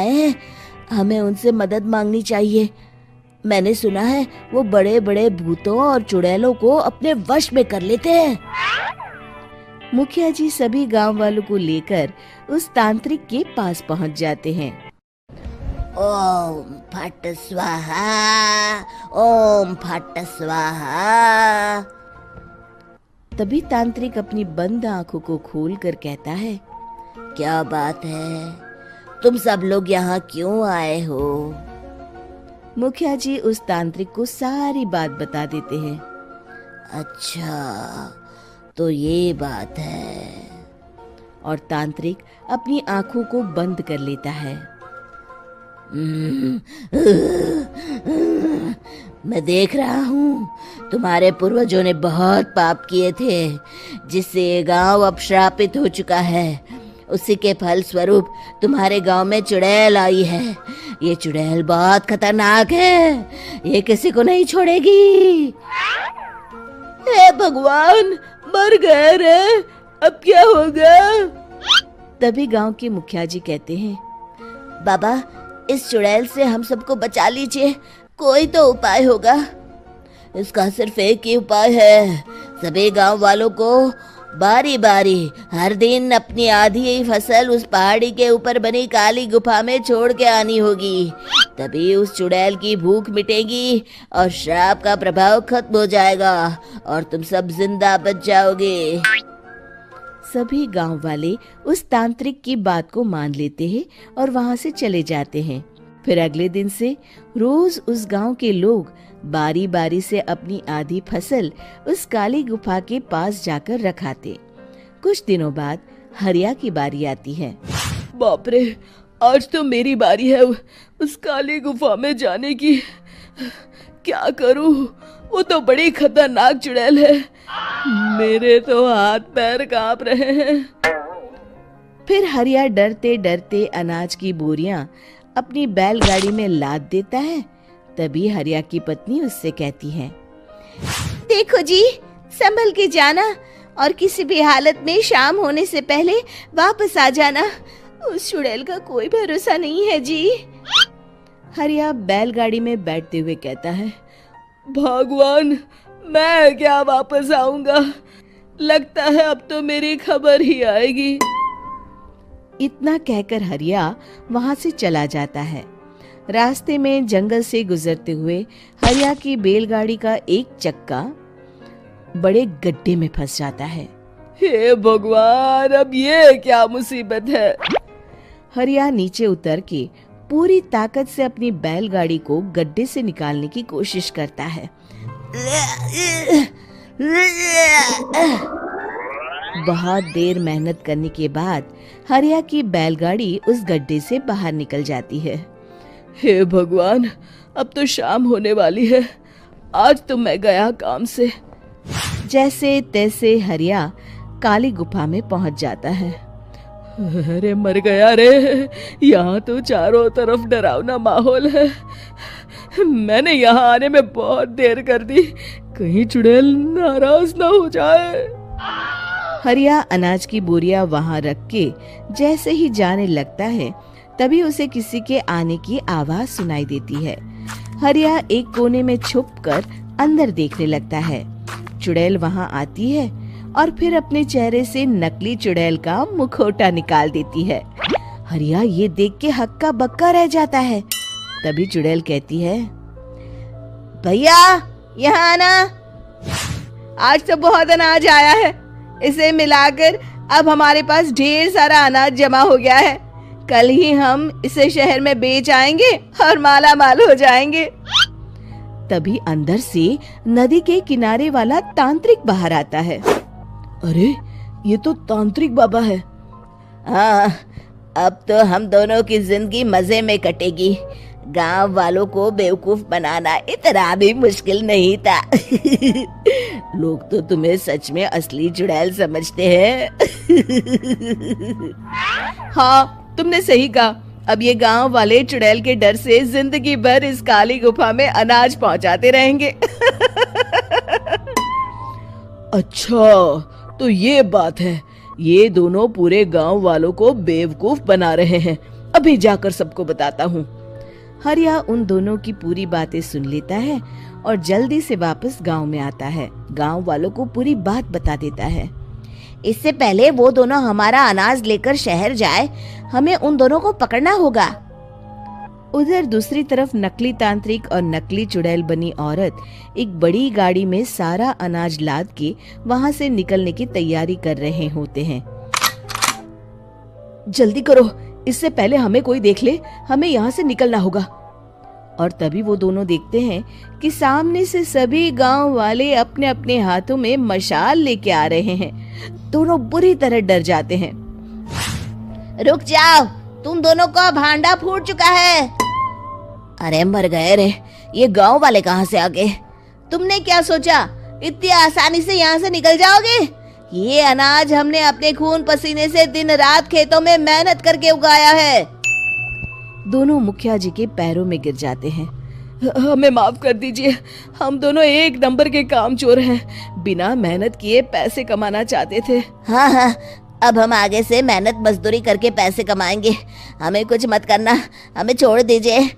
हैं, हमें उनसे मदद मांगनी चाहिए। मैंने सुना है वो बड़े बड़े भूतों और चुड़ैलों को अपने वश में कर लेते हैं। मुखिया जी सभी गांव वालों को लेकर उस तांत्रिक के पास पहुंच जाते हैं। ओम फट स्वाहा, ओम फट स्वाहा। तभी तांत्रिक अपनी बंद आंखों को खोलकर कहता है, क्या बात है, तुम सब लोग यहाँ क्यों आए हो? मुखिया जी उस तांत्रिक को सारी बात बता देते हैं। अच्छा, तो ये बात है। और तांत्रिक अपनी आंखों को बंद कर लेता है। मैं देख रहा हूँ तुम्हारे पूर्वजों ने बहुत पाप किए थे, जिससे ये गांव अब श्रापित हो चुका है। उसी के फल स्वरूप तुम्हारे गांव में चुड़ैल आई है। ये चुड़ैल बहुत खतरनाक है, ये किसी को नहीं छोड़ेगी। हे भगवान, मर गए रे, अब क्या होगा? तभी गांव के मुखिया जी कहते हैं, बाबा इस चुड़ैल से हम सबको बचा लीजिए, कोई तो उपाय होगा। इसका सिर्फ एक ही उपाय है, सभी गांव वालों को बारी बारी हर दिन अपनी आधी फसल उस पहाड़ी के ऊपर बनी काली गुफा में छोड़ के आनी होगी। तभी उस चुड़ैल की भूख मिटेगी और श्राप का प्रभाव खत्म हो जाएगा और तुम सब जिंदा बच जाओगे। सभी गांव वाले उस तांत्रिक की बात को मान लेते हैं और वहां से चले जाते हैं। फिर अगले दिन से रोज उस गांव के लोग बारी बारी से अपनी आधी फसल उस काली गुफा के पास जाकर रखाते। कुछ दिनों बाद हरिया की बारी आती है। बाप रे, आज तो मेरी बारी है उस काली गुफा में जाने की। क्या करूं, वो तो बड़ी खतरनाक चुड़ैल है, मेरे तो हाथ पैर कांप रहे हैं। फिर हरिया डरते डरते अनाज की बोरियां अपनी बैलगाड़ी में लाद देता है। तभी हरिया की पत्नी उससे कहती है, देखो जी, संभल के जाना और किसी भी हालत में शाम होने से पहले वापस आ जाना। उस चुड़ैल का कोई भरोसा नहीं है जी। हरिया बैलगाड़ी में बैठते हुए कहता है, भगवान, मैं क्या वापस आऊंगा, लगता है अब तो मेरी खबर ही आएगी। इतना कहकर हरिया वहां से चला जाता है। रास्ते में जंगल से गुजरते हुए हरिया की बैलगाड़ी का एक चक्का बड़े गड्ढे में फंस जाता है। हे भगवान, अब ये क्या मुसीबत है। हरिया नीचे उतर के पूरी ताकत से अपनी बैलगाड़ी को गड्ढे से निकालने की कोशिश करता है। बहुत देर मेहनत करने के बाद हरिया की बैलगाड़ी उस गड्ढे से बाहर निकल जाती है। हे भगवान, अब तो शाम होने वाली है, आज तो मैं गया काम से। जैसे तैसे हरिया काली गुफा में पहुंच जाता है। अरे मर गया रे, यहाँ तो चारों तरफ डरावना माहौल है। मैंने यहाँ आने में बहुत देर कर दी, कहीं चुड़ैल नाराज ना हो जाए। हरिया अनाज की बोरियां वहां रख के जैसे ही जाने लगता है, तभी उसे किसी के आने की आवाज सुनाई देती है। हरिया एक कोने में छुपकर अंदर देखने लगता है। चुड़ैल वहां आती है और फिर अपने चेहरे से नकली चुड़ैल का मुखौटा निकाल देती है। हरिया ये देख के हक्का बक्का रह जाता है। तभी चुड़ैल कहती है, भैया यहाँ आना, आज तो बहुत अनाज आया है, इसे मिलाकर अब हमारे पास ढेर सारा अनाज जमा हो गया है। कल ही हम इसे शहर में बेच आएंगे और माला माल हो जाएंगे। तभी अंदर से नदी के किनारे वाला तांत्रिक बाहर आता है। अरे, ये तो तांत्रिक बाबा है। हाँ, अब तो हम दोनों की जिंदगी मजे में कटेगी। गांव वालों को बेवकूफ बनाना इतना भी मुश्किल नहीं था। लोग तो तुम्हें सच में असली चुड़ैल समझते हैं। हाँ, तुमने सही कहा। अब ये गांव वाले चुड़ैल के डर से जिंदगी भर इस काली गुफा में अनाज पहुंचाते रहेंगे। अच्छा, तो ये बात है, ये दोनों पूरे गांव वालों को बेवकूफ बना रहे हैं। अभी जाकर सबको बताता हूँ। हरिया उन दोनों की पूरी बातें सुन लेता है और जल्दी से वापस गांव में आता है। गांव वालों को पूरी बात बता देता है। इससे पहले वो दोनों हमारा अनाज लेकर शहर जाए, हमें उन दोनों को पकड़ना होगा। उधर दूसरी तरफ नकली तांत्रिक और नकली चुड़ैल बनी औरत एक बड़ी गाड़ी में सारा अनाज लाद के वहां से निकलने की तैयारी कर रहे होते हैं। जल्दी करो, इससे पहले हमें कोई देख ले, हमें यहाँ से निकलना होगा। और तभी वो दोनों देखते हैं कि सामने से सभी गांव वाले अपने अपने हाथों में मशाल लेके आ रहे हैं। दोनों बुरी तरह डर जाते हैं। रुक जाओ, तुम दोनों का भांडा फूट चुका है। अरे मर गए रे, ये गांव वाले कहाँ से आ गए? तुमने क्या सोचा इतनी आसानी से यहाँ से निकल जाओगे? ये अनाज हमने अपने खून पसीने से दिन रात खेतों में मेहनत करके उगाया है। दोनों मुखिया जी के पैरों में गिर जाते हैं। हमें माफ कर दीजिए, हम दोनों एक नंबर के कामचोर हैं, बिना मेहनत किए पैसे कमाना चाहते थे। हाँ, अब हम आगे से मेहनत मजदूरी करके पैसे कमाएंगे, हमें कुछ मत करना, हमें छोड़ दीजिए।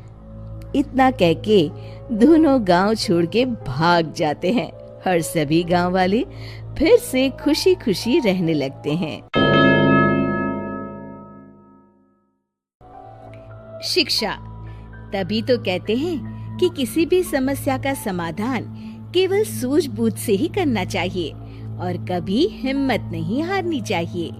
इतना कह के दोनों गांव छोड़ के भाग जाते हैं और सभी गांव वाले फिर से खुशी खुशी रहने लगते हैं। शिक्षा, तभी तो कहते हैं कि किसी भी समस्या का समाधान केवल सूझबूझ से ही करना चाहिए और कभी हिम्मत नहीं हारनी चाहिए।